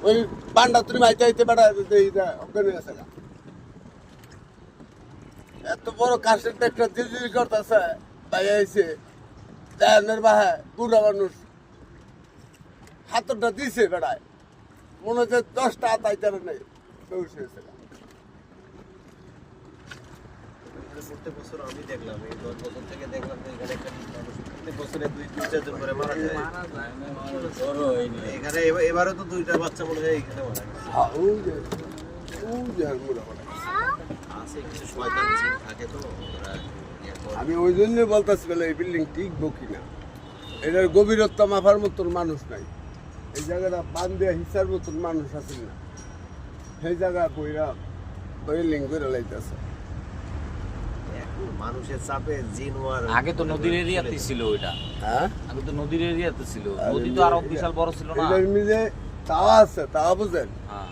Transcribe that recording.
ওই পান্ডা তুমি মাইতে আইতে বেড়া ওখানে আছে না এত বড় কাশের একটা জিলজিল করতেছে তাই আইছে দায়নের বাহে বুড়া মানুষ হাতটা দিছে বেড়ায় মনে হচ্ছে 10টা হাত আইতারে নেই বেউস হয়েছে প্রত্যেক বছর আমি দেখলাম এই 10 বছর থেকে দেখলাম যে এখানে একটা মানুষ প্রত্যেক বছরে 2-4 জন করে মারা যায় এখানে এবারে তো 2টা বাচ্চা মনে হয় এখানে মারা গেছে হ্যাঁ ওই যে মুড়া মারা আছে কিছু শয়তান জিন থাকে তো ওরা আমি ওই জন্যই বলতেছি বলে এই বিল্ডিং টিকবো কিনা এটার গভীরতা মাপার মতন মানুষ নাই এই জায়গাটা বান দেওয়া হিসার মতন মানুষ আছে না সেই জায়গা বইরা বিল্ডিং করে লাইতেছে মানুষের চাপে জিন ওয়ার আগে তো নদীর এরিয়াতে ছিল ওইটা হ্যাঁ আগে তো নদীর এরিয়াতে ছিল নদী তো আরো বিশাল বড় ছিল না এটার মিলে তাওয়া আছে তাওয়া বুঝেন হ্যাঁ